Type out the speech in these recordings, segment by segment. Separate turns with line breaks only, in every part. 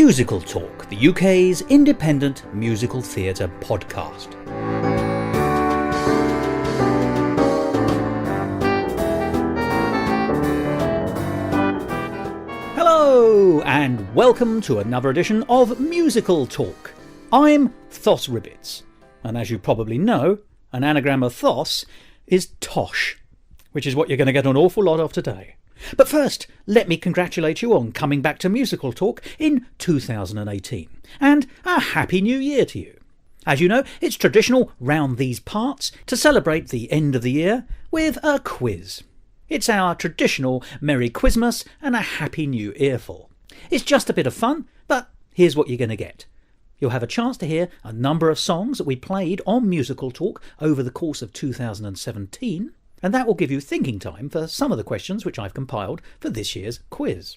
MusicalTalk, the UK's independent musical theatre podcast. Hello, and welcome to another edition of MusicalTalk. I'm Thos Ribbits, and as you probably know, an anagram of Thos is Tosh, which is what you're going to get an awful lot of today. But first, let me congratulate you on coming back to MusicalTalk in 2018, and a Happy New Year to you. As you know, it's traditional round these parts to celebrate the end of the year with a quiz. It's our traditional Merry Quizmas and a Happy New Earful. It's just a bit of fun, but here's what you're going to get. You'll have a chance to hear a number of songs that we played on MusicalTalk over the course of 2017, and that will give you thinking time for some of the questions which I've compiled for this year's quiz.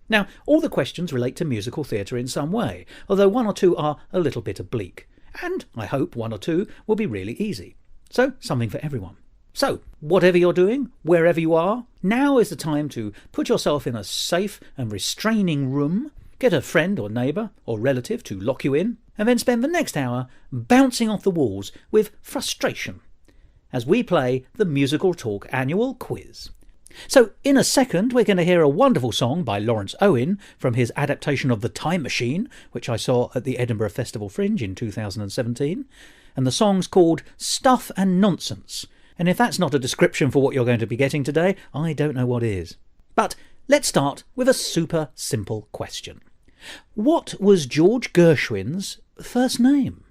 Now, all the questions relate to musical theatre in some way, although one or two are a little bit oblique, and I hope one or two will be really easy. So, something for everyone. So, whatever you're doing, wherever you are, now is the time to put yourself in a safe and restraining room, get a friend or neighbour or relative to lock you in, and then spend the next hour bouncing off the walls with frustration as we play the MusicalTalk annual quiz. So, in a second, we're going to hear a wonderful song by Lawrence Owen from his adaptation of The Time Machine, which I saw at the Edinburgh Festival Fringe in 2017, and the song's called Stuff and Nonsense. And if that's not a description for what you're going to be getting today, I don't know what is. But let's start with a super simple question. What was George Gershwin's first name?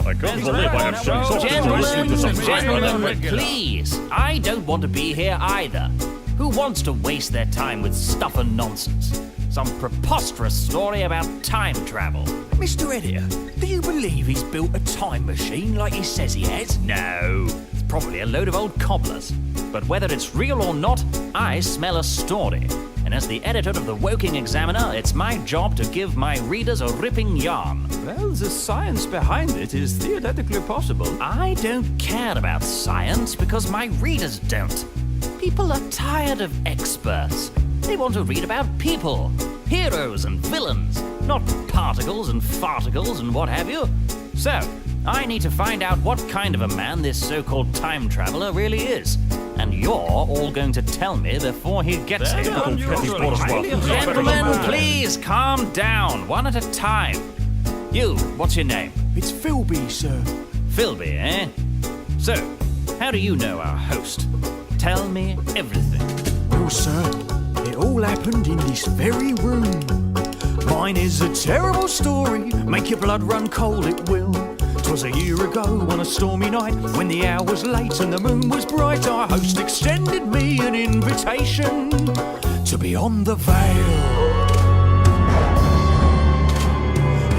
I can't believe I have shown
Gentlemen, please. I don't want to be here either. Who wants to waste their time with stuff and nonsense? Some preposterous story about time travel.
Mr. Editor, do you believe he's built a time machine like he says he has?
No, it's probably a load of old cobblers. But whether it's real or not, I smell a story. And as the editor of the Woking Examiner, it's my job to give my readers a ripping yarn.
Well, the science behind it is theoretically possible.
I don't care about science because my readers don't. People are tired of experts. They want to read about people, heroes and villains, not particles and farticles and what have you. So, I need to find out what kind of a man this so-called time traveller really is. And you're all going to tell me before he gets here. Gentlemen, please calm down, one at a time. You, what's your name?
It's Philby, sir.
Philby, eh? So, how do you know our host? Tell me everything.
Well, sir, it all happened in this very room. Mine is a terrible story, make your blood run cold it will. 'Twas a year ago on a stormy night, when the hour was late and the moon was bright, our host extended me an invitation to be on the Vale.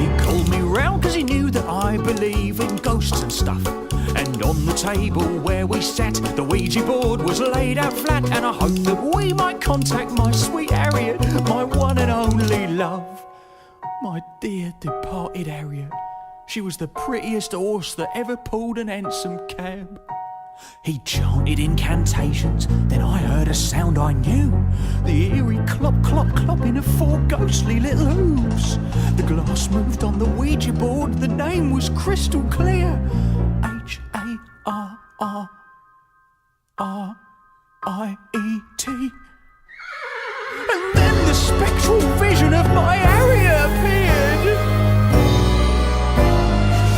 He called me round 'cause he knew that I believe in ghosts and stuff. And on the table where we sat, the Ouija board was laid out flat, and I hoped that we might contact my sweet Harriet, my one and only love. My dear departed Harriet. She was the prettiest horse that ever pulled an hansom cab. He chanted incantations, then I heard a sound I knew. The eerie clop, clop, clopping of four ghostly little hooves. The glass moved on the Ouija board, the name was crystal clear. Harriet. And then the spectral vision of my Harriet appeared.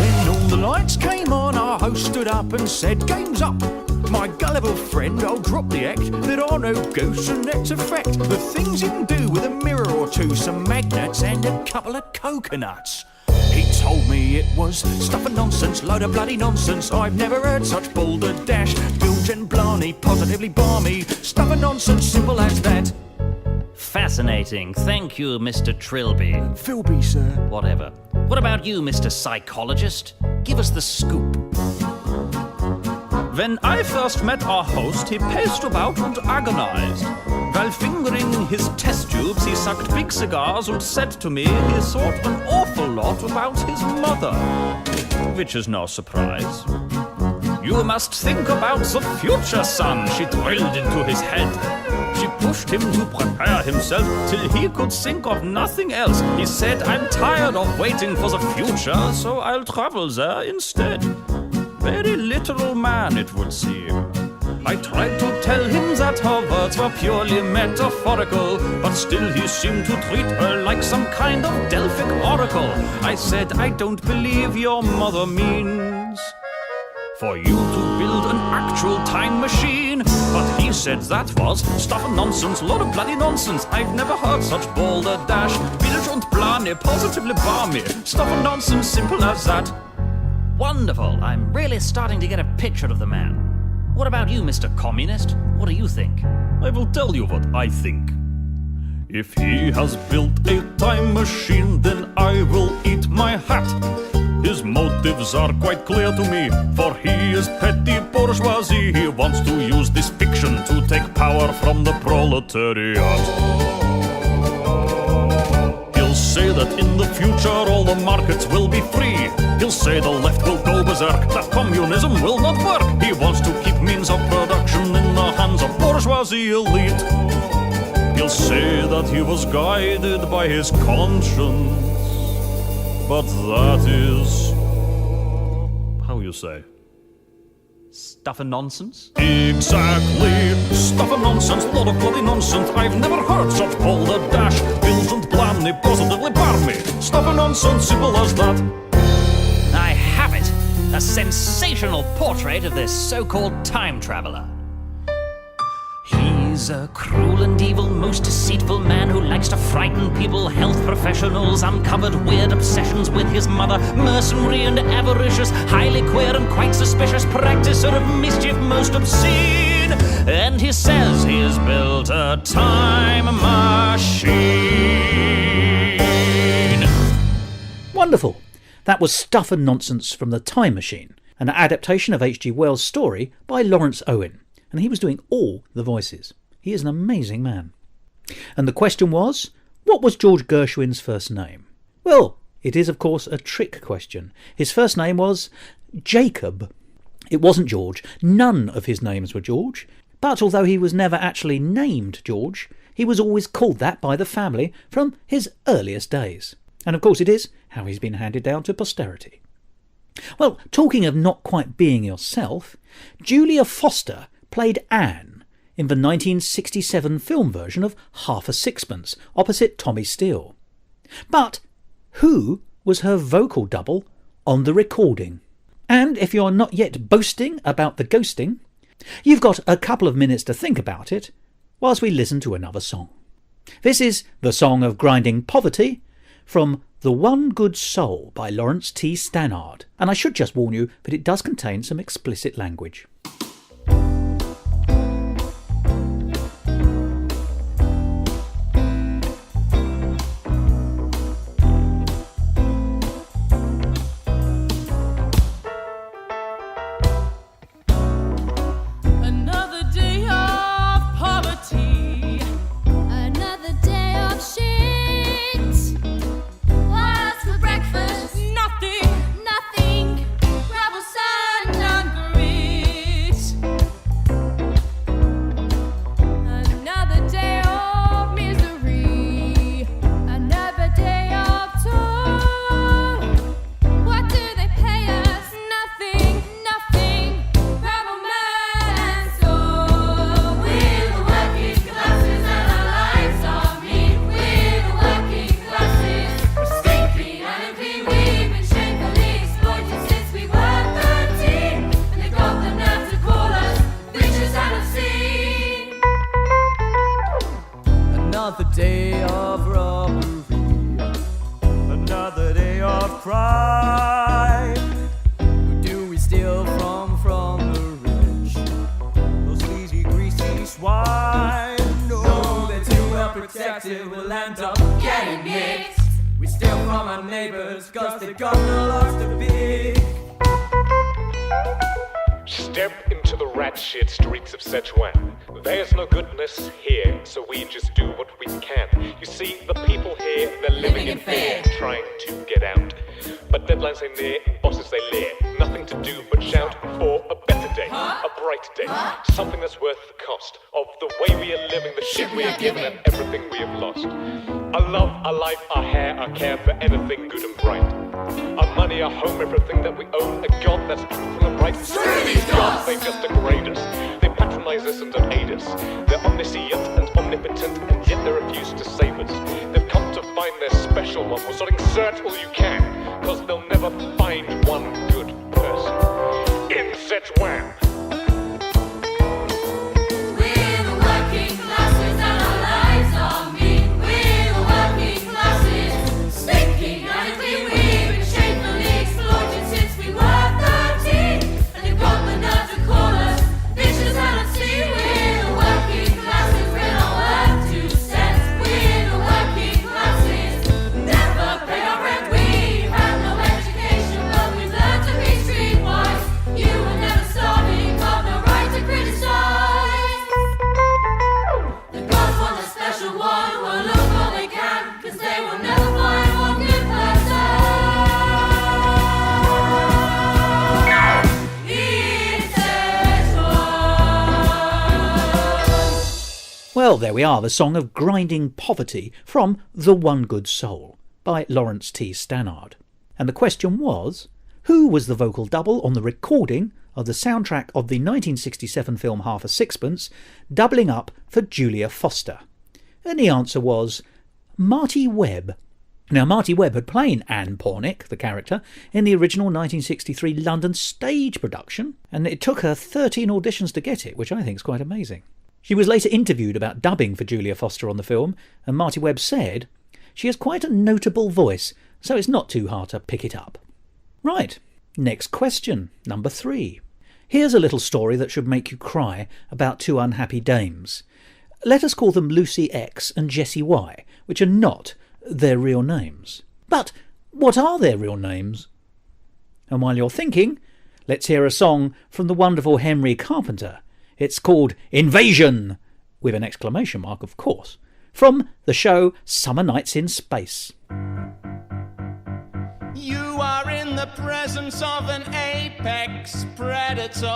Then all the lights came on, our host stood up and said, "Game's up. My gullible friend, I'll drop the act. There are no ghosts and that's a fact. The things you can do with a mirror or two, some magnets and a couple of coconuts." He told me it was stuff and nonsense, load of bloody nonsense. I've never heard such balderdash. Bilge and blarney, positively balmy. Stuff and nonsense, simple as that.
Fascinating. Thank you, Mr. Trilby.
Philby, sir.
Whatever. What about you, Mr. Psychologist? Give us the scoop.
When I first met our host, he paced about and agonized. While fingering his test tubes, he sucked big cigars and said to me he thought an awful lot about his mother. Which is no surprise. "You must think about the future, son," she drilled into his head. "She pushed him to prepare himself till he could think of nothing else. He said, I'm tired of waiting for the future, so I'll travel there instead. Very literal man, it would seem. I tried to tell him that her words were purely metaphorical, but still he seemed to treat her like some kind of Delphic oracle. I said, I don't believe your mother means for you to build an actual time machine. But he said that was stuff and nonsense, lot of bloody nonsense. I've never heard such balderdash. Bilge und Plane, positively balmy. Stuff and nonsense, simple as that.
Wonderful. I'm really starting to get a picture of the man. What about you, Mr. Communist? What do you think?
I will tell you what I think. If he has built a time machine, then I will eat my hat. His motives are quite clear to me, for he is petty bourgeoisie. He wants to use this fiction to take power from the proletariat. He'll say that in the future all the markets will be free. He'll say the left will go berserk, that communism will not work. He wants to keep means of production in the hands of bourgeoisie elite. He'll say that he was guided by his conscience, but that is, how you say?
Stuff and nonsense?
Exactly, stuff and nonsense, lot of bloody nonsense. I've never heard such balderdash. Bilge und Plane, positively barmy. Stuff and nonsense, simple as that.
I have it! A sensational portrait of this so-called time traveler. He's a cruel and evil, most deceitful man who likes to frighten people, health professionals, uncovered weird obsessions with his mother, mercenary and avaricious, highly queer and quite suspicious, practicer of mischief most obscene. And he says he's built a time machine.
Wonderful. That was Stuff and Nonsense from The Time Machine, an adaptation of H.G. Wells' story by Lawrence Owen, and he was doing all the voices. He is an amazing man. And the question was, what was George Gershwin's first name? Well, it is of course a trick question. His first name was Jacob. It wasn't George. None of his names were George. But although he was never actually named George, he was always called that by the family from his earliest days. And of course it is how he's been handed down to posterity. Well, talking of not quite being yourself, Julia Foster played Anne in the 1967 film version of Half a Sixpence opposite Tommy Steele. But who was her vocal double on the recording? And if you're not yet boasting about the ghosting, you've got a couple of minutes to think about it whilst we listen to another song. This is The Song of Grinding Poverty from The One Good Soul by Lawrence T. Stannard, and I should just warn you that it does contain some explicit language.
Another day of robbery, another day of crime. Who do we steal from the rich? Those sleazy, greasy swine. No, they're too well protected, we'll end up getting mixed. We steal from our neighbors, cause they got no lots to pick.
Step into the rat shit streets of Sichuan. There's no goodness here, so we just do what we can. You see, the people here, they're living in fear, trying to get out. But deadlines are near, and bosses they leer. Nothing to do but shout for a better day, a bright day, something that's worth the cost of the way we are living, the shit we are given, and everything we have lost. Our love, our life, our hair, our care for anything good and bright. Our money, our home, everything that we own, a God that's truthful and right. Screw these gods! They just degrade us. They patronize us and don't aid us. They're omniscient and omnipotent, and yet they refuse to save us. They've come to find their special one. Well, so exert all you can, cause they'll never find one good person. Insert wham!
Well, there we are, the song of Grinding Poverty from The One Good Soul by Lawrence T. Stannard. And the question was, who was the vocal double on the recording of the soundtrack of the 1967 film Half a Sixpence, doubling up for Julia Foster? And the answer was Marty Webb. Now, Marty Webb had played Anne Pornick, the character, in the original 1963 London stage production, and it took her 13 auditions to get it, which I think is quite amazing. She was later interviewed about dubbing for Julia Foster on the film, and Marty Webb said, "She has quite a notable voice, so it's not too hard to pick it up." Right, next question, number 3. Here's a little story that should make you cry about two unhappy dames. Let us call them Lucy X and Jessie Y, which are not their real names. But what are their real names? And while you're thinking, let's hear a song from the wonderful Henry Carpenter. It's called Invasion, with an exclamation mark, of course, from the show Summer Nights in Space.
You are in the presence of an apex predator.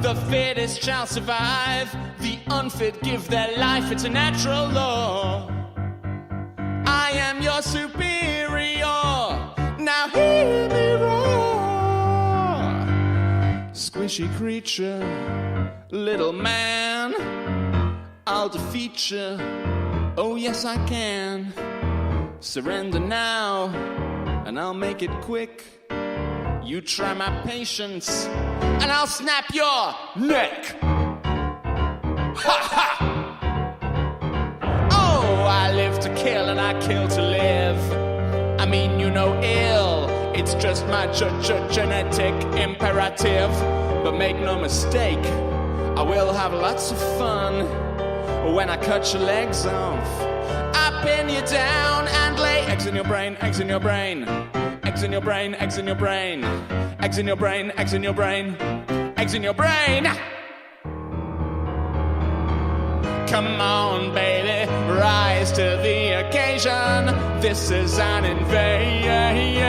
The fittest shall survive, the unfit give their life, it's a natural law. I am your superior, now hear me roar. Squishy creature, little man, I'll defeat you, oh yes I can. Surrender now, and I'll make it quick. You try my patience, and I'll snap your neck. Ha ha! Oh, I live to kill and I kill to live. I mean, you know ill, it's just my genetic imperative. But make no mistake, I will have lots of fun when I cut your legs off. I pin you down and lay eggs in your brain, eggs in your brain. Eggs in your brain, eggs in your brain. Eggs in your brain, eggs in your brain. Eggs in your brain. Come on, baby, rise to the occasion. This is an invasion.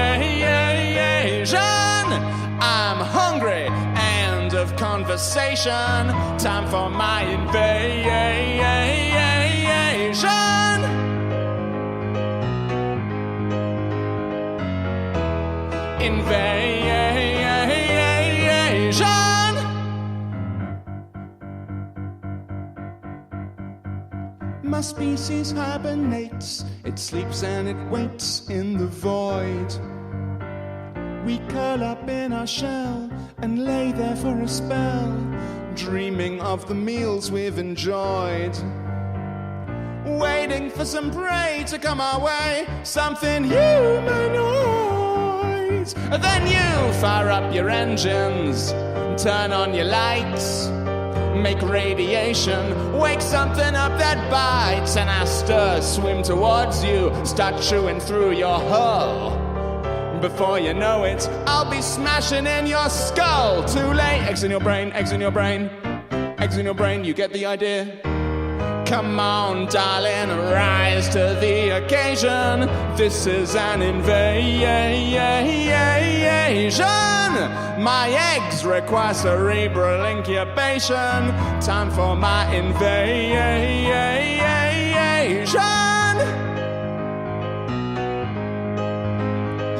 I'm hungry and of conversation. Time for my invasion. Invasion. My species hibernates, it sleeps and it waits in the void. We curl up in our shell and lay there for a spell, dreaming of the meals we've enjoyed, waiting for some prey to come our way, something humanoid. Then you fire up your engines, turn on your lights, make radiation, wake something up that bites, and I swim towards you, start chewing through your hull. Before you know it, I'll be smashing in your skull. Too late. Eggs in your brain, eggs in your brain. Eggs in your brain, you get the idea. Come on, darling, rise to the occasion. This is an invasion. My eggs require cerebral incubation. Time for my invasion.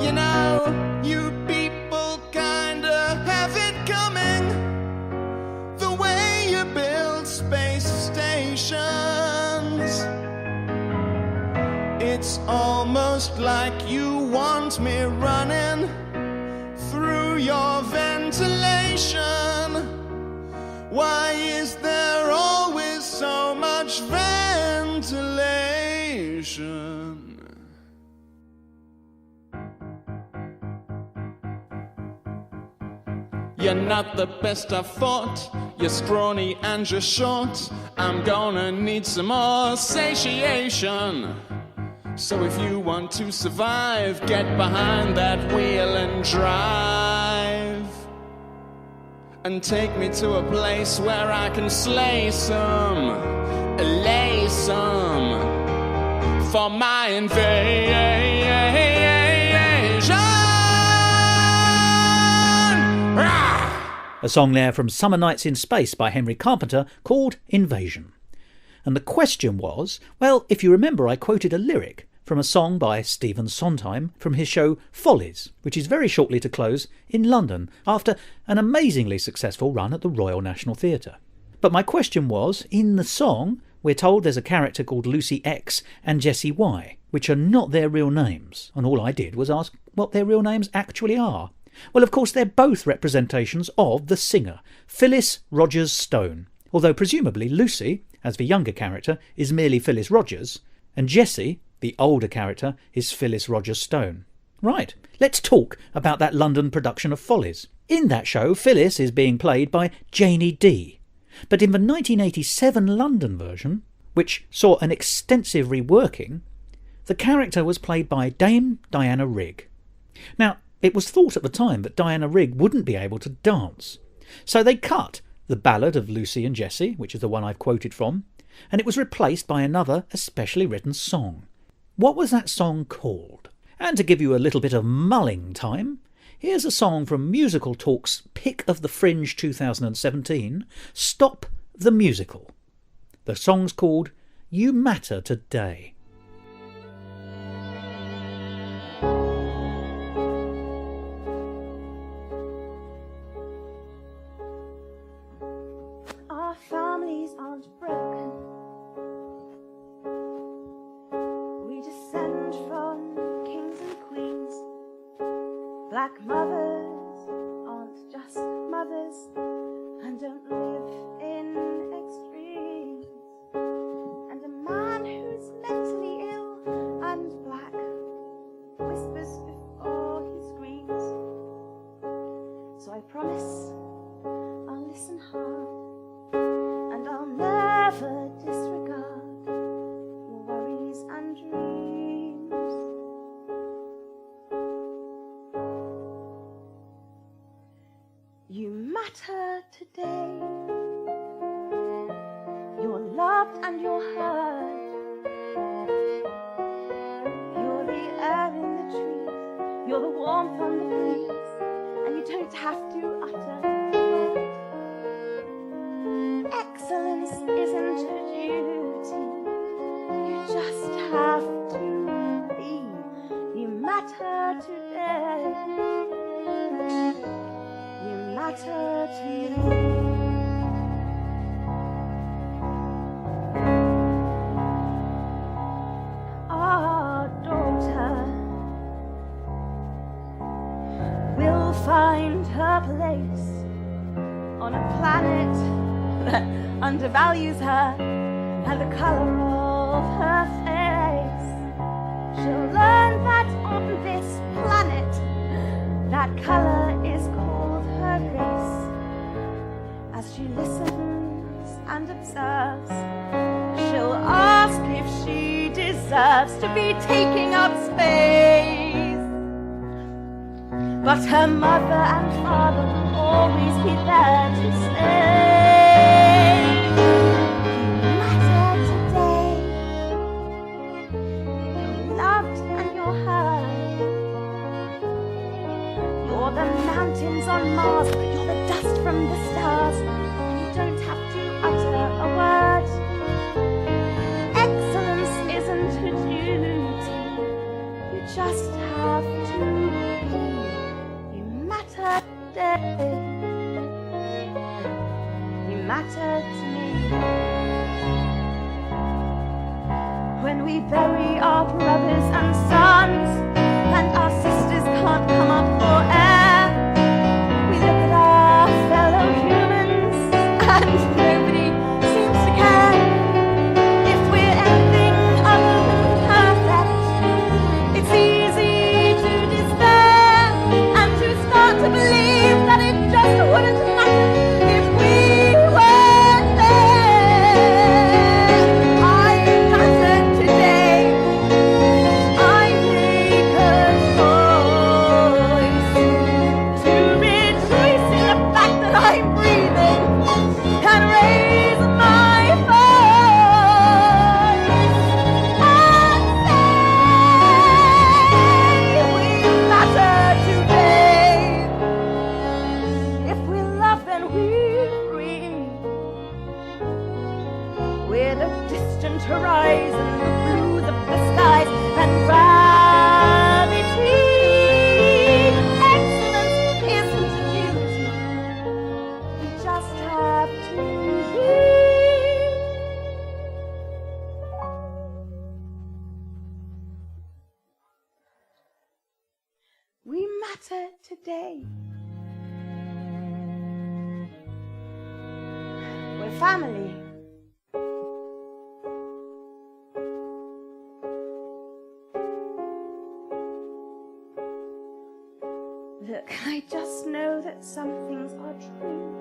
You know, you people kinda have it coming. The way you build space stations. It's almost like you want me running through your ventilation. Why is there always so much ventilation? You're not the best I've fought. You're scrawny and you're short. I'm gonna need some more satiation. So if you want to survive, get behind that wheel and drive. And take me to a place where I can slay some, lay some, for my invasion.
A song there from Summer Nights in Space by Henry Carpenter called Invasion. And the question was, well, if you remember, I quoted a lyric from a song by Stephen Sondheim from his show Follies, which is very shortly to close in London after an amazingly successful run at the Royal National Theatre. But my question was, in the song, we're told there's a character called Lucy X and Jessie Y, which are not their real names, and all I did was ask what their real names actually are. Well, of course, they're both representations of the singer, Phyllis Rogers Stone, although presumably Lucy, as the younger character, is merely Phyllis Rogers, and Jessie, the older character, is Phyllis Rogers Stone. Right, let's talk about that London production of Follies. In that show, Phyllis is being played by Janie D. But in the 1987 London version, which saw an extensive reworking, the character was played by Dame Diana Rigg. Now, it was thought at the time that Diana Rigg wouldn't be able to dance, so they cut the Ballad of Lucy and Jessie, which is the one I've quoted from, and it was replaced by another especially written song. What was that song called? And to give you a little bit of mulling time, here's a song from MusicalTalk's Pick of the Fringe 2017, Stop the Musical. The song's called You Matter Today.
Our families aren't broken. We descend from kings and queens. Black mothers aren't just mothers and don't live in extremes. And a man who's mentally ill and black whispers before he screams. So I promise I'll listen hard, and I'll never disregard your worries and dreams. You matter today. You're loved and you're heard. You're the air in the trees. You're the warmth on the breeze, and you don't have to utter a word. Excellence isn't a duty. You just have to be. You matter today. You matter to me. Our daughter will find her place on a planet that undervalues her and the colour of her face. She'll learn that on this planet that colour is called her race. As she listens and observes, she'll ask if she deserves to be taking up space. But her mother and father will always be there to say, you matter to matter to me. When we bury our brothers and sons, and our sisters can't come up for air, we look at our fellow humans, and nobody seems to care. If we're anything other than perfect, it's easy to despair, and to start to believe that it just wouldn't matter if we weren't there. I matter today. I make a choice to rejoice in the fact that I'm breathing and raise my voice and say we matter today. If we love, then we're free. We're the distant horizon, the blues of the skies, and gravity. Excellence isn't a duty. We just have to be. We matter today. We're family. Look, I just know that some things are true,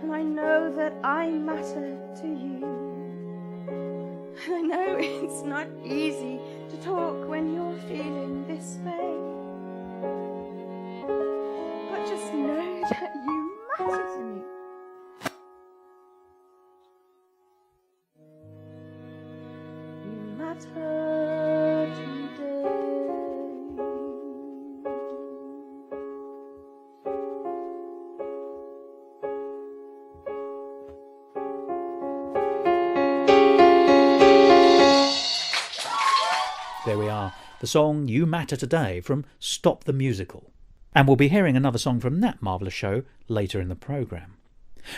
and I know that I matter to you. And I know it's not easy to talk when you're feeling this way, but just know that you matter to me. You matter today.
There we are, the song You Matter Today from Stop the Musical. And we'll be hearing another song from that marvellous show later in the programme.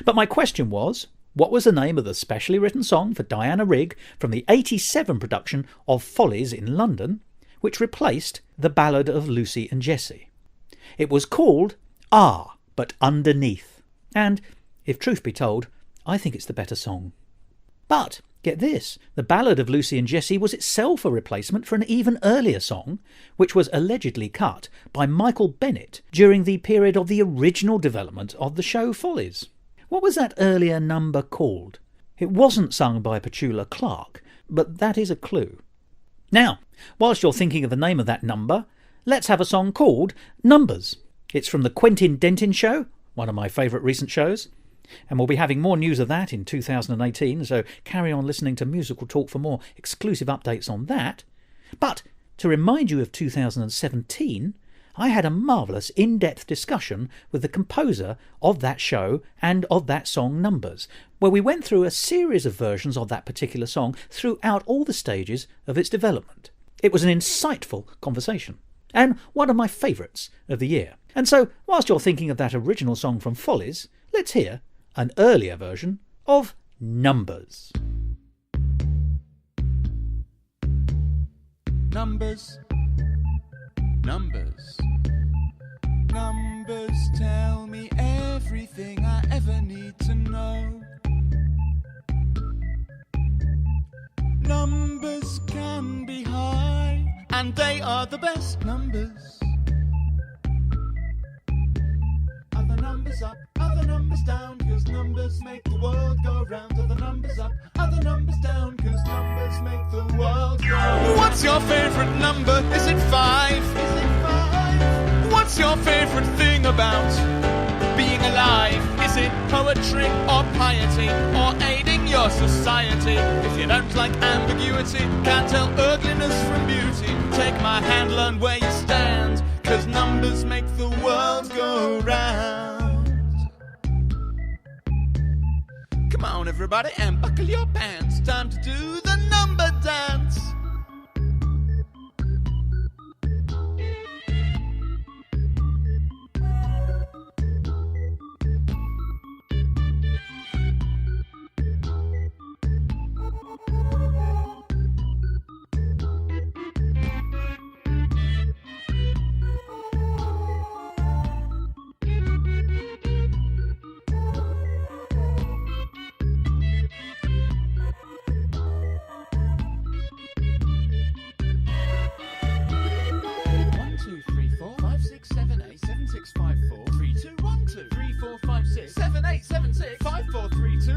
But my question was, what was the name of the specially written song for Diana Rigg from the 1987 production of Follies in London, which replaced The Ballad of Lucy and Jessie? It was called Ah, But Underneath. And, if truth be told, I think it's the better song. But get this, The Ballad of Lucy and Jessie was itself a replacement for an even earlier song, which was allegedly cut by Michael Bennett during the period of the original development of the show Follies. What was that earlier number called? It wasn't sung by Petula Clark, but that is a clue. Now, whilst you're thinking of the name of that number, let's have a song called Numbers. It's from the Quentin Dentin Show, one of my favourite recent shows. And we'll be having more news of that in 2018, so carry on listening to Musical Talk for more exclusive updates on that. But to remind you of 2017, I had a marvellous in-depth discussion with the composer of that show and of that song Numbers, where we went through a series of versions of that particular song throughout all the stages of its development. It was an insightful conversation, and one of my favourites of the year. And so, whilst you're thinking of that original song from Follies, let's hear an earlier version of Numbers.
Numbers, numbers, numbers tell me everything I ever need to know. Numbers can be high, and they are the best numbers. Other numbers up, other numbers down, 'cause numbers make the world go round. Other numbers up, other numbers down, 'cause numbers make the world go round. What's your favourite number? Is it 5? Is it 5? What's your favourite thing about being alive? Is it poetry or piety or aiding your society? If you don't like ambiguity, can't tell ugliness from beauty, take my hand, learn where you stand, 'cause numbers make the world go round. Come on everybody and buckle your pants, time to do the number dance.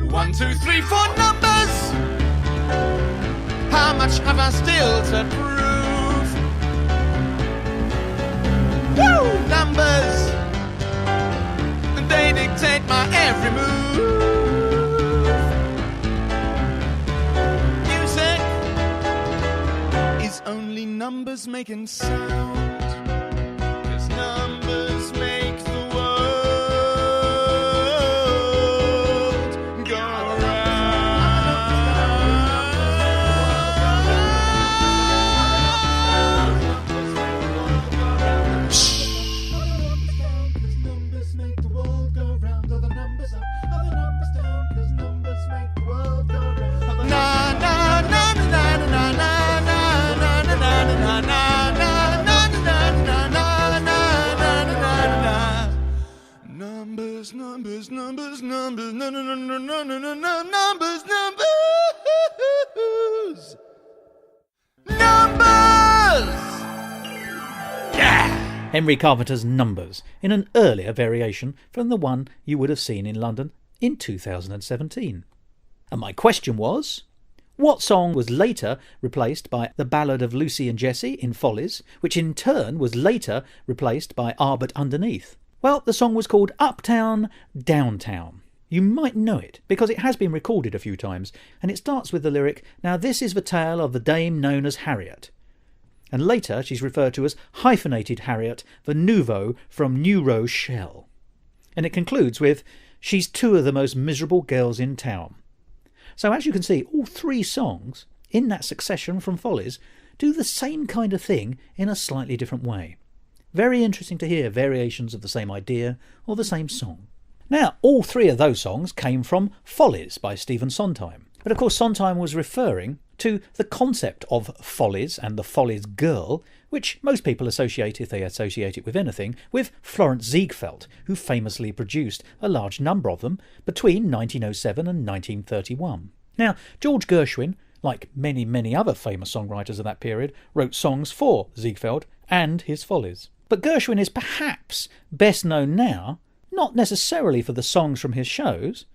1, 2, 3, 4 numbers. How much have I still to prove? Woo! Numbers, they dictate my every move. Music is only numbers making sound, 'cause numbers make the world go round. Shh.
Numbers make the world go round. Other numbers up, other numbers down, 'cause numbers make the world go round. Other
Na na na na na na na na na na na na na na. Numbers, numbers, numbers, numbers, no, no, no, no, no, no, no, no, numbers, numbers, numbers. Yeah.
Henry Carpenter's Numbers, in an earlier variation from the one you would have seen in London in 2017. And my question was, what song was later replaced by The Ballad of Lucy and Jessie in Follies, which in turn was later replaced by Ah But Underneath? Well, the song was called Uptown, Downtown. You might know it, because it has been recorded a few times, and it starts with the lyric, "Now this is the tale of the dame known as Harriet." And later she's referred to as hyphenated Harriet, the nouveau from New Rochelle. And it concludes with, "She's two of the most miserable girls in town." So as you can see, all three songs, in that succession from Follies, do the same kind of thing in a slightly different way. Very interesting to hear variations of the same idea or the same song. Now, all three of those songs came from Follies by Stephen Sondheim. But of course Sondheim was referring to the concept of Follies and the Follies girl, which most people associate, if they associate it with anything, with Florence Ziegfeld, who famously produced a large number of them between 1907 and 1931. Now, George Gershwin, like many, many other famous songwriters of that period, wrote songs for Ziegfeld and his Follies. But Gershwin is perhaps best known now, not necessarily for the songs from his shows,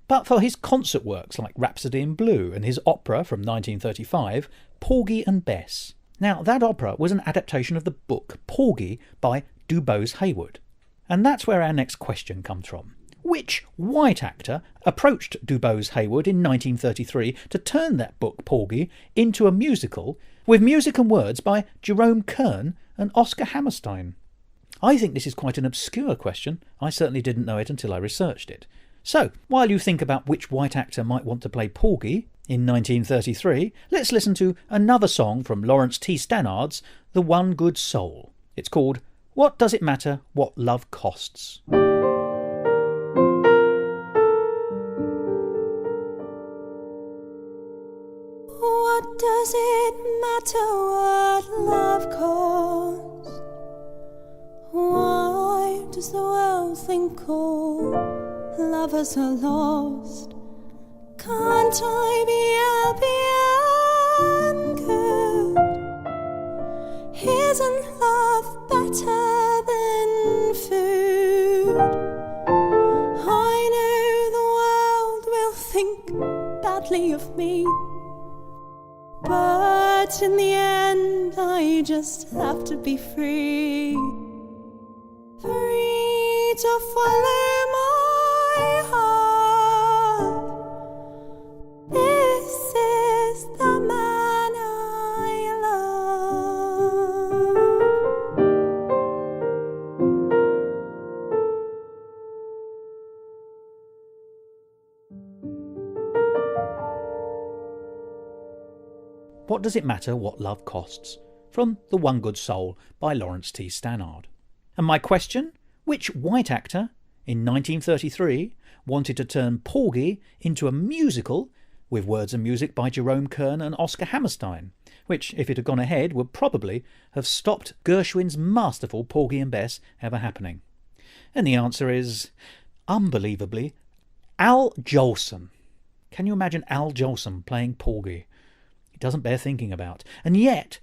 but for his concert works like Rhapsody in Blue and his opera from 1935, Porgy and Bess. Now, that opera was an adaptation of the book Porgy by Dubose Heyward. And that's where our next question comes from. Which white actor approached Dubose Heyward in 1933 to turn that book Porgy into a musical with music and words by Jerome Kern and Oscar Hammerstein? I think this is quite an obscure question. I certainly didn't know it until I researched it. So, while you think about which white actor might want to play Porgy in 1933, let's listen to another song from Lawrence T. Stannard's The One Good Soul. It's called What Does It Matter What Love Costs?
What does it matter what love costs? Why does the world think all lovers are lost? Can't I be happy and good? Isn't love better than food? I know the world will think badly of me, but in the end I just have to be free. Free to follow my heart. This is the man I love.
What Does It Matter What Love Costs? From The One Good Soul by Lawrence T. Stannard. And my question, which white actor in 1933 wanted to turn Porgy into a musical with words and music by Jerome Kern and Oscar Hammerstein, which, if it had gone ahead, would probably have stopped Gershwin's masterful Porgy and Bess ever happening? And the answer is, unbelievably, Al Jolson. Can you imagine Al Jolson playing Porgy? It doesn't bear thinking about. And yet,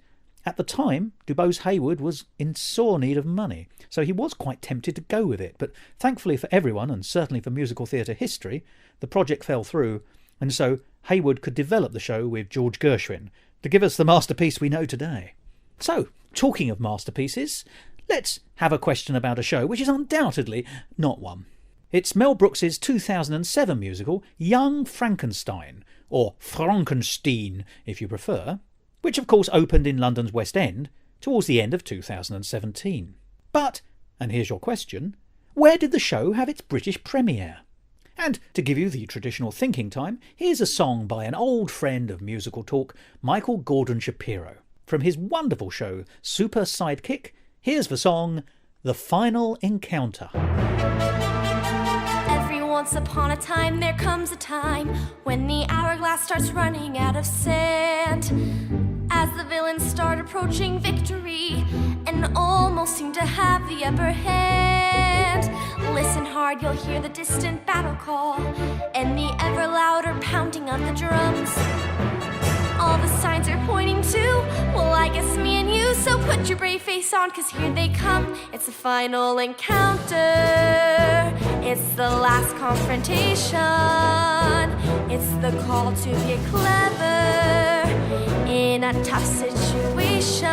At the time, Dubose Hayward was in sore need of money, so he was quite tempted to go with it, but thankfully for everyone, and certainly for musical theatre history, the project fell through, and so Hayward could develop the show with George Gershwin to give us the masterpiece we know today. So, talking of masterpieces, let's have a question about a show which is undoubtedly not one. It's Mel Brooks's 2007 musical Young Frankenstein, or Frankenstein if you prefer, which of course opened in London's West End towards the end of 2017. But, and here's your question, where did the show have its British premiere? And to give you the traditional thinking time, here's a song by an old friend of Musical Talk, Michael Gordon Shapiro. From his wonderful show Super Sidekick, here's the song The Final Encounter.
Once upon a time, there comes a time when the hourglass starts running out of sand. As the villains start approaching victory and almost seem to have the upper hand. Listen hard, you'll hear the distant battle call and the ever louder pounding of the drums. All the signs are pointing to, well, I guess me and you. So put your brave face on, 'cause here they come. It's the final encounter. It's the last confrontation. It's the call to get clever in a tough situation.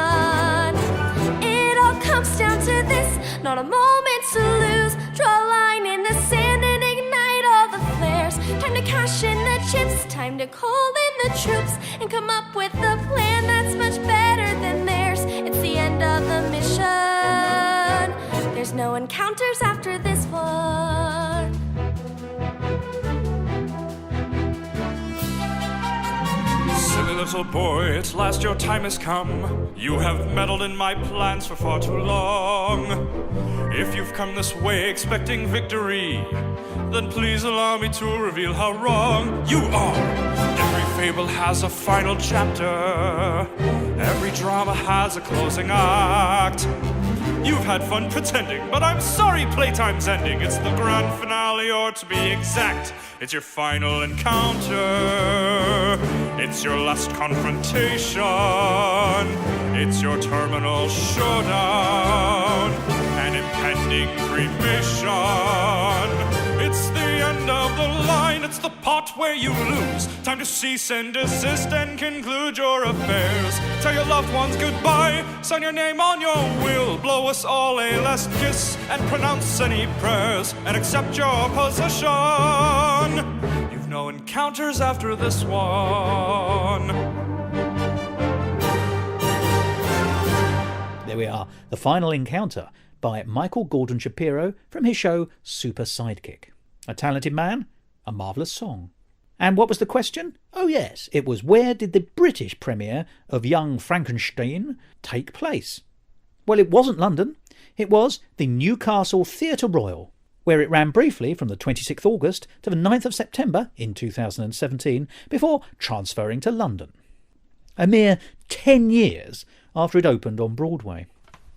It all comes down to this, not a moment to lose. Draw a line in the sand and ignite all the flares. Time to cash in the chips, time to call in the troops and come up with a plan that's much better than theirs. It's the end of the mission. There's no encounters after this one.
Silly little boy, at last your time has come. You have meddled in my plans for far too long. If you've come this way expecting victory, then please allow me to reveal how wrong you are. Every fable has a final chapter. Every drama has a closing act. You've had fun pretending, but I'm sorry playtime's ending. It's the grand finale, or to be exact, it's your final encounter. It's your last confrontation. It's your terminal showdown. An impending cremation. It's the end of the line. It's the part where you lose. Time to cease and desist and conclude your affairs. Tell your loved ones goodbye. Sign your name on your will. Blow us all a last kiss and pronounce any prayers and accept your position. You've no encounters after this one.
There we are, The Final Encounter by Michael Gordon Shapiro from his show Super Sidekick. A talented man, a marvellous song. And what was the question? Oh yes, it was where did the British premiere of Young Frankenstein take place? Well, it wasn't London. It was the Newcastle Theatre Royal, where it ran briefly from the 26th August to the 9th of September in 2017 before transferring to London. A mere 10 years after it opened on Broadway.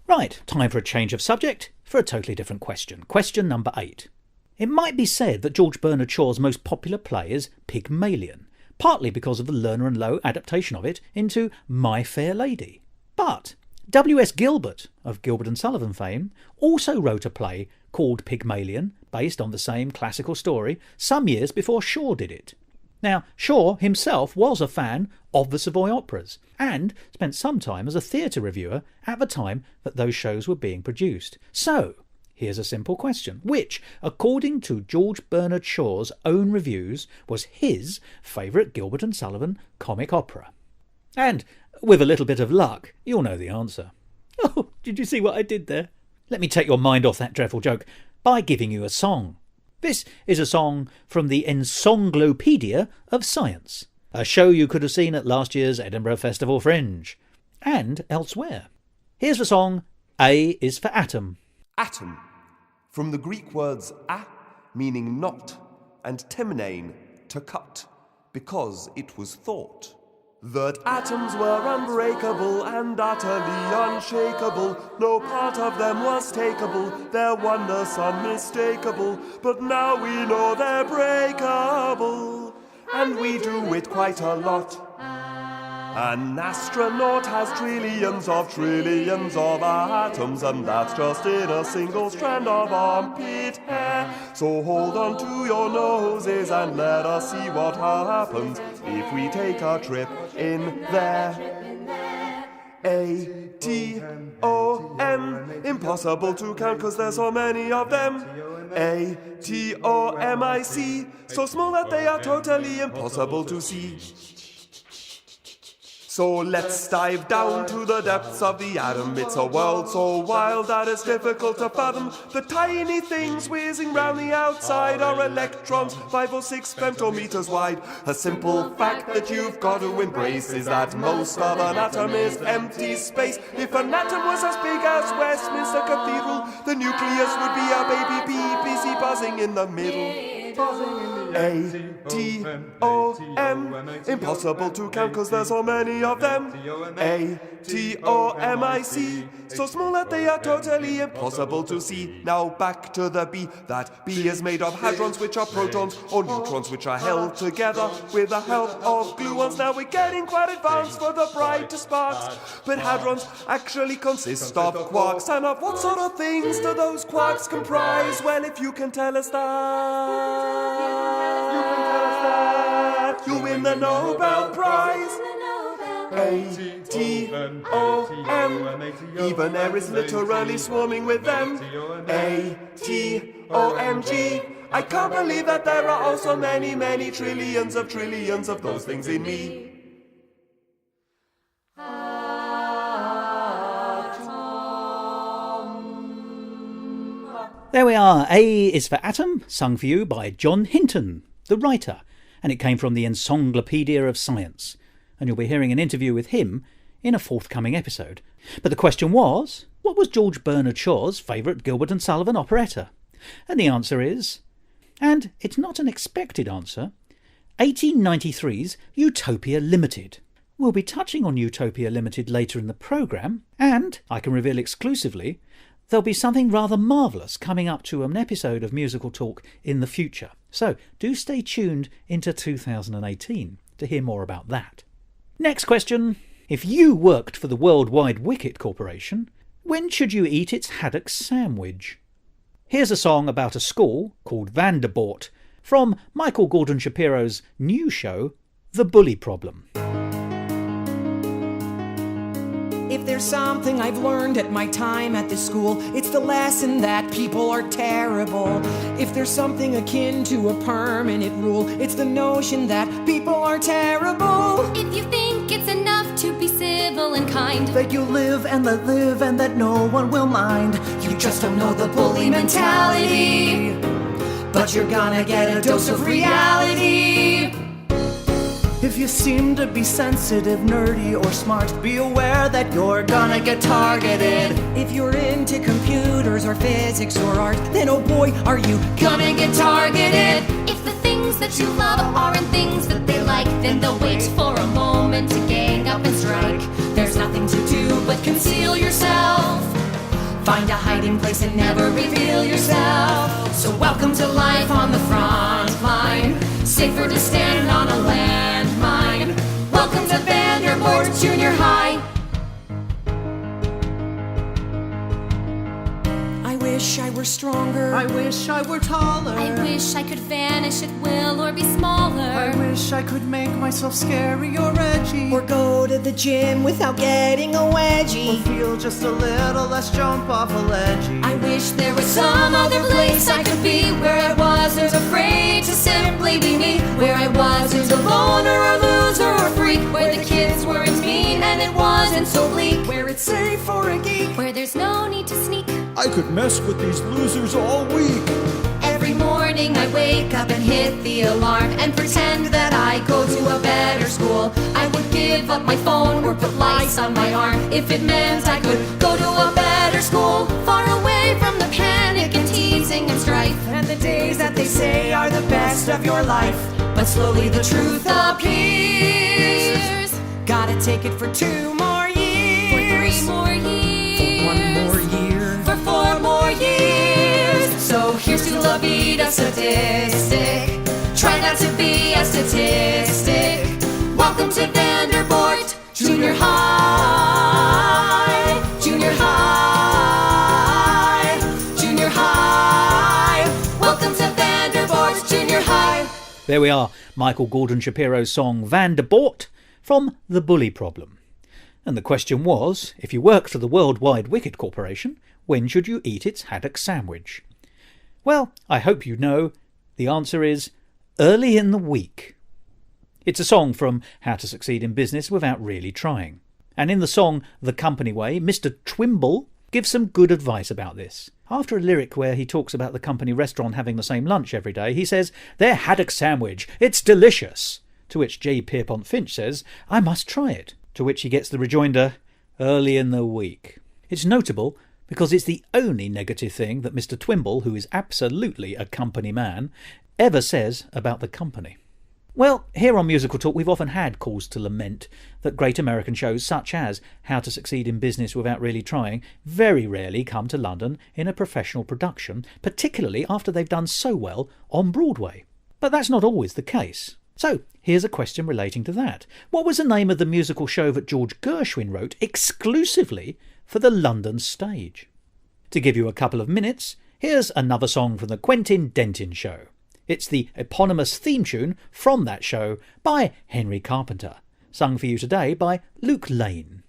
Right, time for a change of subject for a totally different question. Question number 8. It might be said that George Bernard Shaw's most popular play is Pygmalion, partly because of the Lerner and Loewe adaptation of it into My Fair Lady. But W.S. Gilbert, of Gilbert and Sullivan fame, also wrote a play called Pygmalion, based on the same classical story, some years before Shaw did it. Now, Shaw himself was a fan of the Savoy operas, and spent some time as a theatre reviewer at the time that those shows were being produced. So, here's a simple question. Which, according to George Bernard Shaw's own reviews, was his favourite Gilbert and Sullivan comic opera? And, with a little bit of luck, you'll know the answer. Oh, did you see what I did there? Let me take your mind off that dreadful joke by giving you a song. This is a song from the Encyclopedia of Science, a show you could have seen at last year's Edinburgh Festival Fringe, and elsewhere. Here's the song, A is for Atom.
Atom, from the Greek words a, meaning not, and temnein, to cut, because it was thought that atoms were unbreakable and utterly unshakable. No part of them was takeable, their oneness unmistakable. But now we know they're breakable, and we do it quite a lot. An astronaut has trillions of atoms, and that's just in a single strand of armpit hair. So hold on to your noses and let us see what happens if we take a trip in there. A-T-O-M, impossible to count 'cause there's so many of them. A-T-O-M-I-C, so small that they are totally impossible to see. So let's dive down to the depths of the atom. It's a world so wild that it's difficult to fathom. The tiny things whizzing round the outside are electrons, 5 or 6 femtometers wide. A simple fact that you've got to embrace is that most of an atom is empty space. If an atom was as big as Westminster Cathedral, the nucleus would be a baby bee busy buzzing in the middle. A-T-O-M, impossible to count 'cause there's so many of them. A-T-O-M-I-C, so small that they are totally impossible to see. Now back to the B. That B is made of hadrons, which are protons, or neutrons, which are held together with the help of gluons. Now we're getting quite advanced for the brightest sparks, but hadrons actually consist of quarks. And of what sort of things do those quarks comprise? Well, if you can tell us that, you win the Nobel Prize. A-T-O-M, even air is literally swarming with them. A-T-O-M-G, I can't believe that there are also many, many trillions of those things in me.
There we are. A is for Atom, sung for you by John Hinton, the writer, and it came from the Encyclopedia of Science. And you'll be hearing an interview with him in a forthcoming episode. But the question was, what was George Bernard Shaw's favourite Gilbert and Sullivan operetta? And the answer is, and it's not an expected answer, 1893's Utopia Limited. We'll be touching on Utopia Limited later in the programme, and, I can reveal exclusively, there'll be something rather marvellous coming up to an episode of Musical Talk in the future. So do stay tuned into 2018 to hear more about that. Next question. If you worked for the Worldwide Wicket Corporation, when should you eat its haddock sandwich? Here's a song about a school called Vanderbilt from Michael Gordon Shapiro's new show, The Bully Problem.
If there's something I've learned at my time at this school, it's the lesson that people are terrible. If there's something akin to a permanent rule, it's the notion that people are terrible.
If you think it's enough to be civil and kind,
that you live and let live and that no one will mind, you just don't know the bully mentality. But you're gonna get a dose of reality. If you seem to be sensitive, nerdy, or smart, be aware that you're gonna get targeted. If you're into computers or physics or art, then oh boy, are you gonna get targeted.
If the things that you love aren't things that they like, then they'll wait for a moment to gang up and strike. There's nothing to do but conceal yourself. Find a hiding place and never reveal yourself. So welcome to life on the front line. Safer to stand on a landmine. Welcome to Vanderbilt Junior High.
I wish I were stronger.
I wish I were taller.
I wish I could vanish at will or be smaller.
I wish I could make myself scary or edgy.
Or go to the gym without getting a wedgie.
Or feel just a little less jump off a ledgy.
I wish there was some other place I could be, where I wasn't afraid to simply be me, where I wasn't a loner or loser or freak, where the kids weren't mean and it wasn't so bleak,
where it's safe for a geek,
where there's no need to sneak.
I could mess with these losers all week.
Every morning I wake up and hit the alarm and pretend that I go to a better school. I would give up my phone or put lights on my arm if it meant I could go to a better school, far away from the panic and teasing and strife,
and the days that they say are the best of your life.
But slowly the truth appears.
Gotta take it for 2 more years,
for 3 more years,
for 1 more year,
for 4 more years. So here's to La Vida statistic. Try not to be a statistic. Welcome to Vanderbilt Junior high, junior high, junior high. Welcome to Vanderbort's Junior High.
There we are, Michael Gordon Shapiro's song Vanderbort from The Bully Problem. And the question was, if you worked for the Worldwide Wicket Corporation, when should you eat its haddock sandwich? Well, I hope you know. The answer is early in the week. It's a song from How to Succeed in Business Without Really Trying. And in the song The Company Way, Mr. Twimble gives some good advice about this. After a lyric where he talks about the company restaurant having the same lunch every day, he says, "Their haddock sandwich, it's delicious." To which J. Pierpont Finch says, "I must try it." To which he gets the rejoinder, "early in the week." It's notable because it's the only negative thing that Mr. Twimble, who is absolutely a company man, ever says about the company. Well, here on Musical Talk we've often had cause to lament that great American shows such as How to Succeed in Business Without Really Trying very rarely come to London in a professional production, particularly after they've done so well on Broadway. But that's not always the case. So, here's a question relating to that. What was the name of the musical show that George Gershwin wrote exclusively for the London stage? To give you a couple of minutes, here's another song from the Quentin Dentin Show. It's the eponymous theme tune from that show by Henry Carpenter, sung for you today by Luke Lane.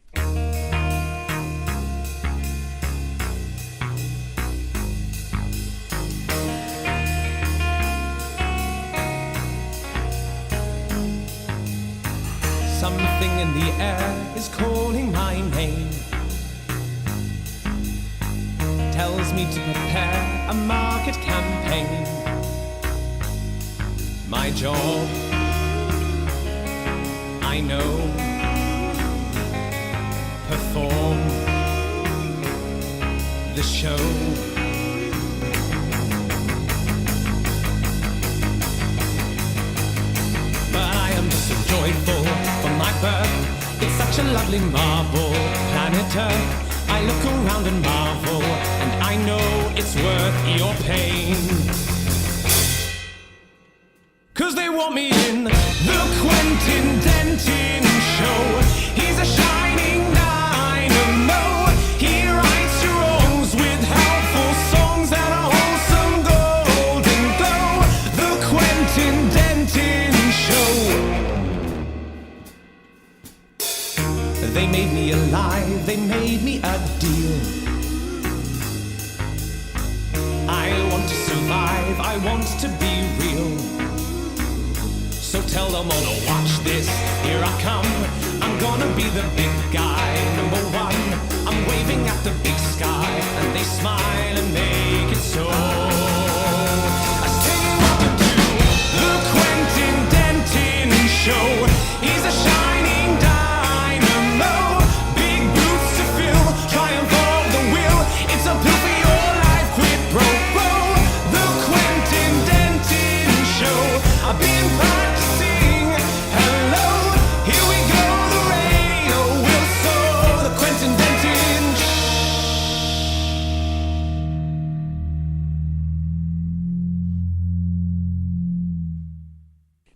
Something in the air is calling my name, tells me to prepare a market campaign. My job, I know, perform the show. But I am so joyful for my birth. It's such a lovely marble planet Earth. I look around and marvel, and I know it's worth your pain. 'Cause they want me in the Quentin Dentin Show. He's a shining dynamo. He rights your wrongs with helpful songs and a wholesome golden glow. The Quentin Dentin Show. They made me alive, they made me a deal. I want to survive, I want to be real. So tell them all to watch this, here I come. I'm gonna be the big guy, number one. I'm waving at the big sky, and they smile and make it so. I say what to do, the Quentin Dentin Show. He's a shining dynamo, big boots to fill, triumph of the will. It's a pill for your life, quid pro quo. The Quentin Dentin Show. I've been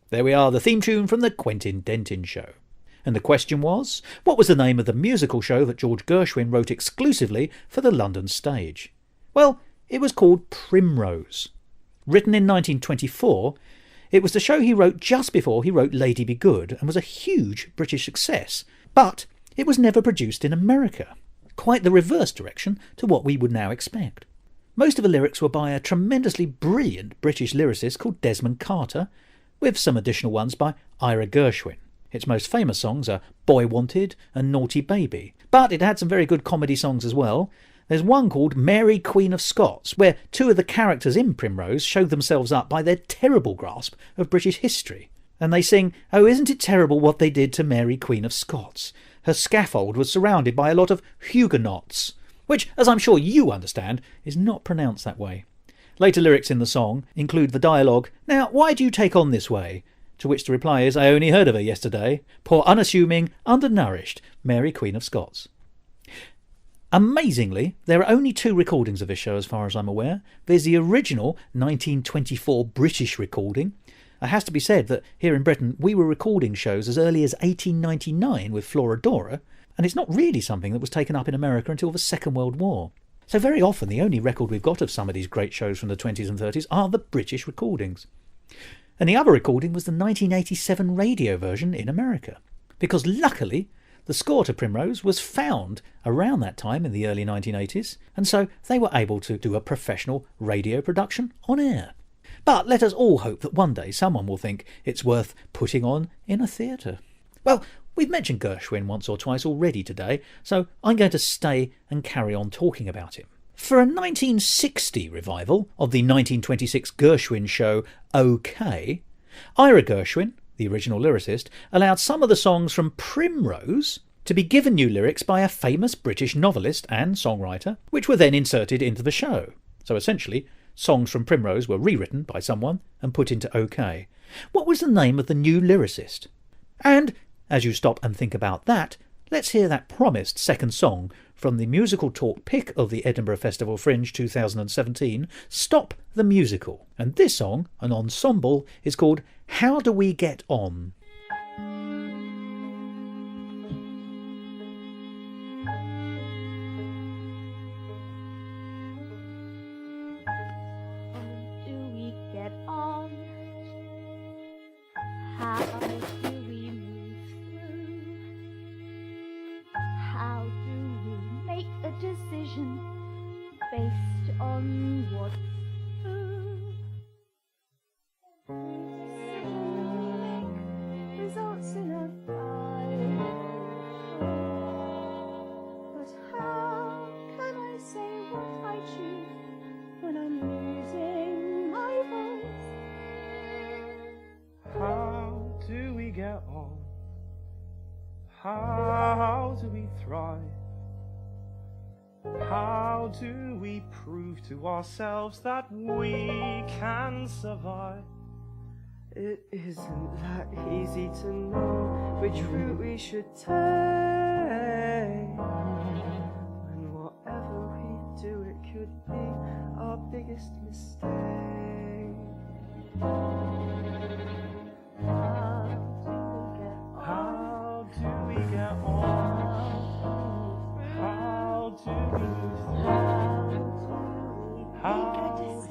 There we are, the theme tune from the Quentin Dentin Show. And the question was, what was the name of the musical show that George Gershwin wrote exclusively for the London stage? Well, it was called Primrose. Written in 1924, it was the show he wrote just before he wrote Lady Be Good and was a huge British success. But it was never produced in America. Quite the reverse direction to what we would now expect. Most of the lyrics were by a tremendously brilliant British lyricist called Desmond Carter, with some additional ones by Ira Gershwin. Its most famous songs are Boy Wanted and Naughty Baby, but it had some very good comedy songs as well. There's one called Mary Queen of Scots, where two of the characters in Primrose show themselves up by their terrible grasp of British history. And they sing, "Oh, isn't it terrible what they did to Mary Queen of Scots? Her scaffold was surrounded by a lot of Huguenots," which, as I'm sure you understand, is not pronounced that way. Later lyrics in the song include the dialogue, "Now, why do you take on this way?" To which the reply is, "I only heard of her yesterday. Poor unassuming, undernourished Mary Queen of Scots." Amazingly, there are only 2 recordings of this show as far as I'm aware. There's the original 1924 British recording, It has to be said that here in Britain we were recording shows as early as 1899 with Florodora, and it's not really something that was taken up in America until the Second World War. So very often the only record we've got of some of these great shows from the 20s and 30s are the British recordings. And the other recording was the 1987 radio version in America, because luckily the score to Primrose was found around that time in the early 1980s, and so they were able to do a professional radio production on air. But let us all hope that one day someone will think it's worth putting on in a theatre. Well, we've mentioned Gershwin once or twice already today, so I'm going to stay and carry on talking about him. For a 1960 revival of the 1926 Gershwin show OK, Ira Gershwin, the original lyricist, allowed some of the songs from Primrose to be given new lyrics by a famous British novelist and songwriter, which were then inserted into the show. So essentially, songs from Primrose were rewritten by someone and put into OK. What was the name of the new lyricist? And, as you stop and think about that, let's hear that promised second song from the MusicalTalk pick of the Edinburgh Festival Fringe 2017, Stop the Musical. And this song, an ensemble, is called How Do We Get On?
Based on what's true. Results in a fight. But how can I say what I choose when I'm losing my voice?
How do we get on? How do we thrive? How do we prove to ourselves that we can survive?
It isn't that easy to know which route we should take. When whatever we do, it could be our biggest mistake.
How do we get on? How do we move through? How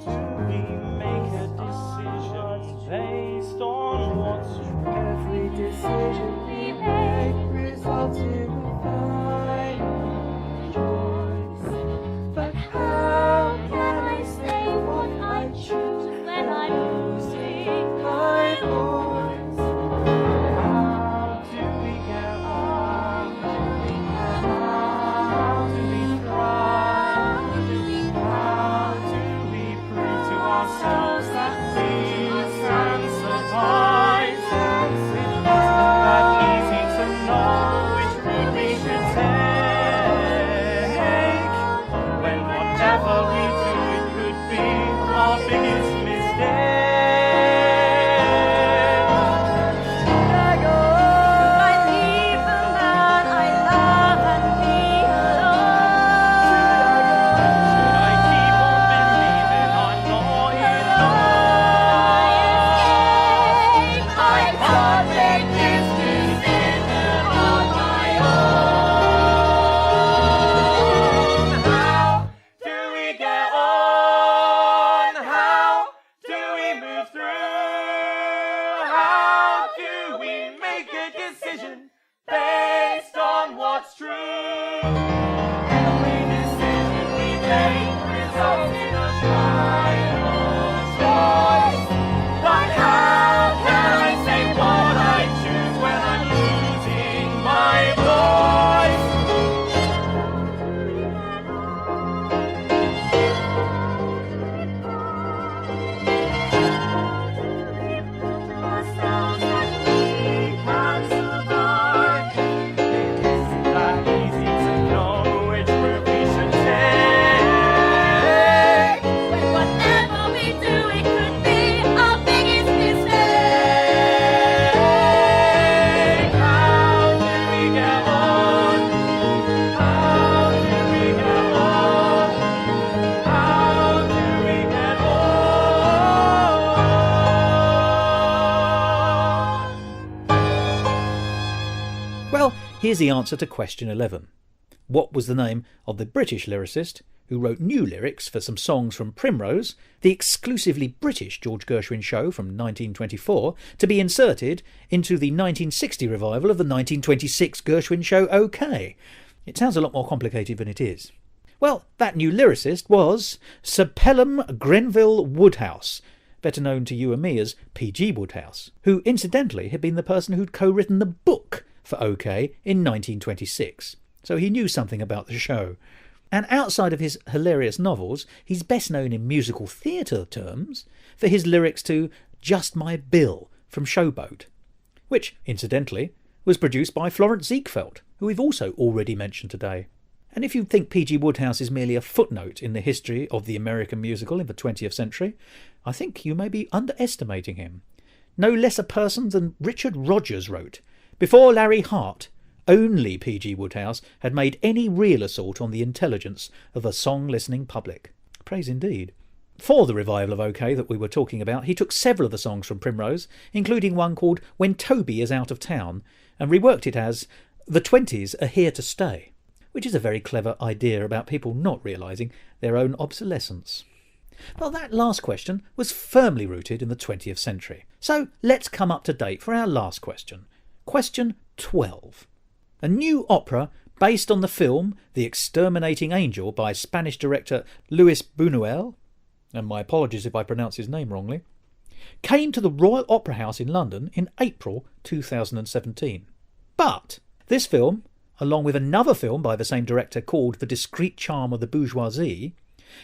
do we make a decision based on what's true?
Every decision we make results in a final choice.
But how can I say what I choose when I'm losing my voice?
How do we get on? How do we thrive? How do we prove to ourselves that we can survive? It's not that easy to know which route we should take. When whatever we do, it could be our biggest mistake. Based on what's true. Every decision we make results in a final choice. But how can I say what I choose when I'm losing my voice? That easy to know
here's the answer to question 11. What was the name of the British lyricist who wrote new lyrics for some songs from Primrose, the exclusively British George Gershwin show from 1924, to be inserted into the 1960 revival of the 1926 Gershwin show OK? It sounds a lot more complicated than it is. Well, that new lyricist was Sir Pelham Grenville Woodhouse, better known to you and me as P.G. Woodhouse, who incidentally had been the person who'd co-written the book for OK in 1926. So he knew something about the show. And outside of his hilarious novels, he's best known in musical theatre terms for his lyrics to Just My Bill from Showboat, which, incidentally, was produced by Florence Ziegfeld, who we've also already mentioned today. And if you think P.G. Woodhouse is merely a footnote in the history of the American musical in the 20th century, I think you may be underestimating him. No less a person than Richard Rodgers wrote, "Before Larry Hart, only P.G. Woodhouse had made any real assault on the intelligence of a song-listening public." Praise indeed. For the revival of OK that we were talking about, he took several of the songs from Primrose, including one called When Toby Is Out of Town, and reworked it as The 20s Are Here to Stay, which is a very clever idea about people not realising their own obsolescence. Well, that last question was firmly rooted in the 20th century. So let's come up to date for our last question. Question 12. A new opera based on the film The Exterminating Angel by Spanish director Luis Buñuel, and my apologies if I pronounce his name wrongly, came to the Royal Opera House in London in April 2017. But this film, along with another film by the same director called The Discreet Charm of the Bourgeoisie,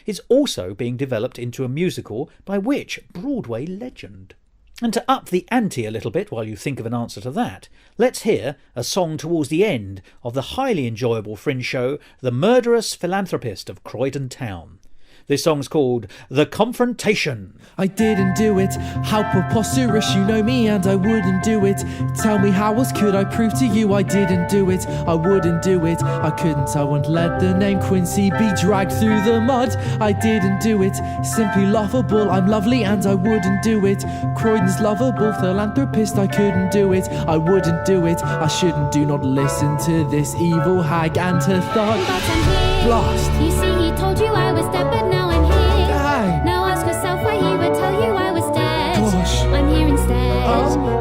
is also being developed into a musical by which Broadway legend? And to up the ante a little bit while you think of an answer to that, let's hear a song towards the end of the highly enjoyable fringe show The Murderous Philanthropist of Croydon Town. This song's called The Confrontation.
I didn't do it. How preposterous, you know me and I wouldn't do it. Tell me how else could I prove to you I didn't do it? I wouldn't do it. I couldn't, I wouldn't let the name Quincy be dragged through the mud. I didn't do it. Simply laughable, I'm lovely and I wouldn't do it. Croydon's lovable philanthropist, I couldn't do it. I wouldn't do it. I shouldn't, do not listen to this evil hag and to thought.
But I'm here.
Blast.
You see, he told you I was dead, but now I'm here.
Dang.
Now ask yourself why he would tell you I was dead.
Gosh.
I'm here instead.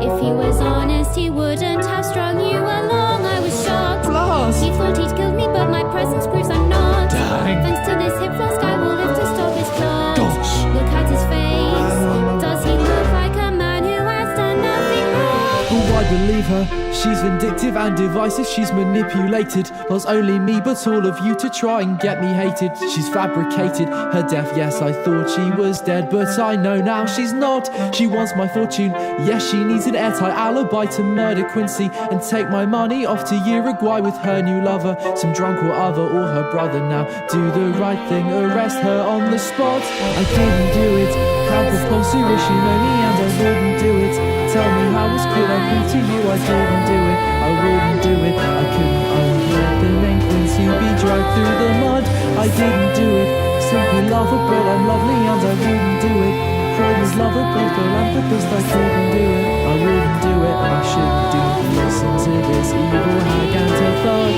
If he was honest, he wouldn't have strung you along. I was shocked.
Blast.
He thought he'd killed me, but my presence proves I'm not.
Dang.
Thanks to this hip flask, I will live to stop his blood.
Gosh.
Look at his face. Does he look like a man who has done nothing wrong?
Oh, I believe her. She's vindictive and divisive, she's manipulated not only me but all of you to try and get me hated. She's fabricated her death, yes, I thought she was dead, but I know now she's not. She wants my fortune, yes, she needs an airtight alibi to murder Quincy and take my money off to Uruguay with her new lover, some drunk or other, or her brother. Now do the right thing, arrest her on the spot. I didn't do it. How preposterous, you know me and I wouldn't do it. Tell me how else could I prove to you I didn't do it? I wouldn't do it. I couldn't, I wouldn't let the name Quincy be dragged through the mud. I didn't do it. Simply laughable, I'm lovely and I wouldn't do it. Croydon's lovable philanthropist, I couldn't do it. I wouldn't do it. I shouldn't do it. Listen to this evil hag and to thought.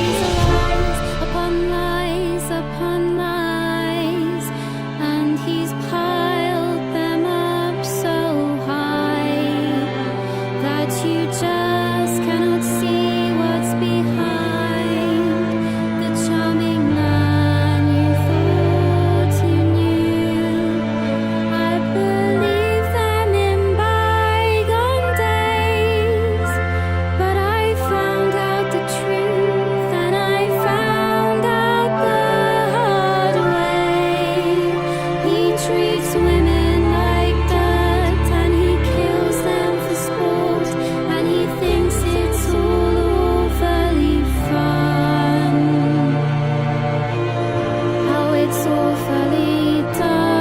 Upon lies, upon lies, and he's piled them up so high that you just cannot see what's behind the charming man you thought you knew. I believe them in bygone days, but I found out the truth and I found out the hard way. He treats women like dirt and he kills them for sport, and he thinks it's all awfully fun. How it's awfully done.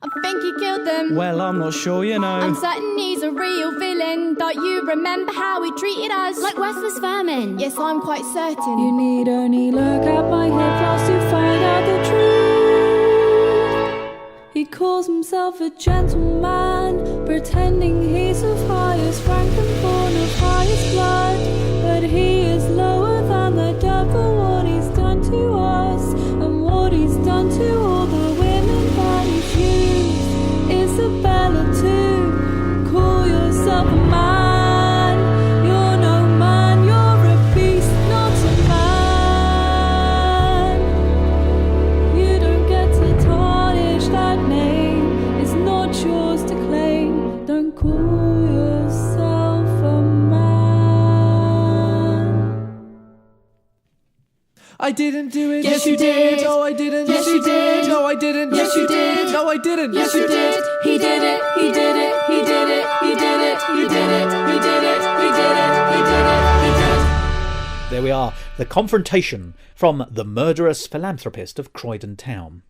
I think he killed them.
Well, I'm not sure, you know.
I'm certain he's a real villain. Don't you remember how he treated us?
Like worthless vermin.
Yes, I'm quite certain.
You need only look at my hip flask to find out the truth. He calls me
himself a gentleman, pretending he's of highest rank and born of highest blood. But he is lower than the dirt for what he's done to us, and what he's done to all the women that he's used. Isabella too, call yourself a man. You're no man, you're a beast, not a man. You don't get to tarnish that name, it's not yours to claim. Don't call yourself a man.
I didn't do it.
Yes, you did.
No, I didn't.
Yes, you did.
No, I didn't.
Yes, you did.
No, I didn't.
Yes, you did. He did it. He did it. He did it. He did it. He did it. He did it. He did it. He did it. He did it.
There we are, the confrontation from the murderous philanthropist of Croydon Town.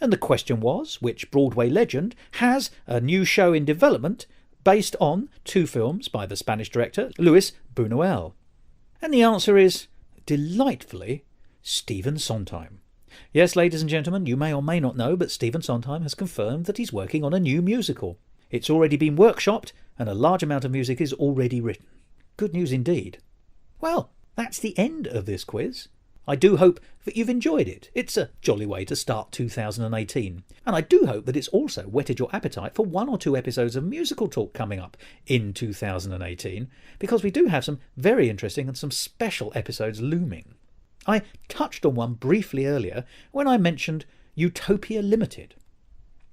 And the question was, which Broadway legend has a new show in development based on 2 films by the Spanish director Luis Buñuel? And the answer is, delightfully, Stephen Sondheim. Yes, ladies and gentlemen, you may or may not know, but Stephen Sondheim has confirmed that he's working on a new musical. It's already been workshopped, and a large amount of music is already written. Good news indeed. Well, that's the end of this quiz. I do hope that you've enjoyed it. It's a jolly way to start 2018. And I do hope that it's also whetted your appetite for 1 or 2 episodes of Musical Talk coming up in 2018, because we do have some very interesting and some special episodes looming. I touched on one briefly earlier when I mentioned Utopia Limited.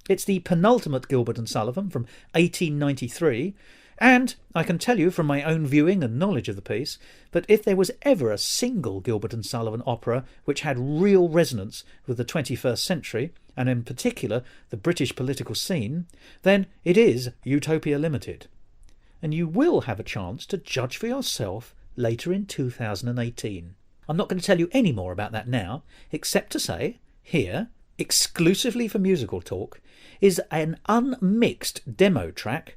It's the penultimate Gilbert and Sullivan from 1893, and I can tell you from my own viewing and knowledge of the piece that if there was ever a single Gilbert and Sullivan opera which had real resonance with the 21st century, and in particular the British political scene, then it is Utopia Limited. And you will have a chance to judge for yourself later in 2018. I'm not going to tell you any more about that now, except to say, here, exclusively for Musical Talk, is an unmixed demo track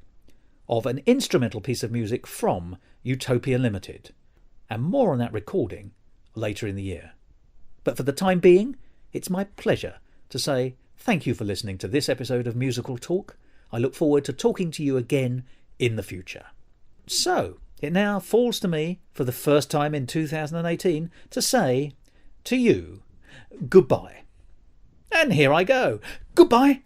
of an instrumental piece of music from Utopia Limited, and more on that recording later in the year. But for the time being, it's my pleasure to say thank you for listening to this episode of Musical Talk. I look forward to talking to you again in the future. So, it now falls to me, for the first time in 2018, to say to you goodbye. And here I go. Goodbye.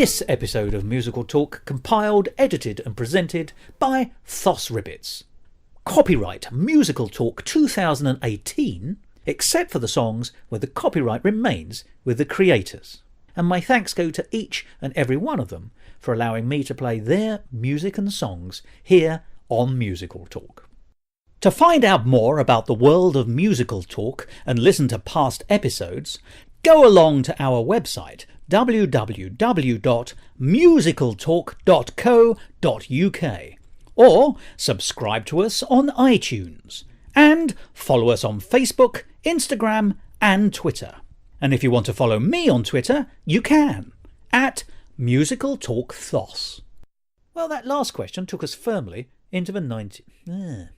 This episode of Musical Talk compiled, edited and presented by Thos Ribbits. Copyright Musical Talk 2018, except for the songs where the copyright remains with the creators. And my thanks go to each and every one of them for allowing me to play their music and songs here on Musical Talk. To find out more about the world of Musical Talk and listen to past episodes, go along to our website www.musicaltalk.co.uk or subscribe to us on iTunes and follow us on Facebook, Instagram and Twitter. And if you want to follow me on Twitter, you can, at MusicalTalkThos. Well, that last question took us firmly into the 90s.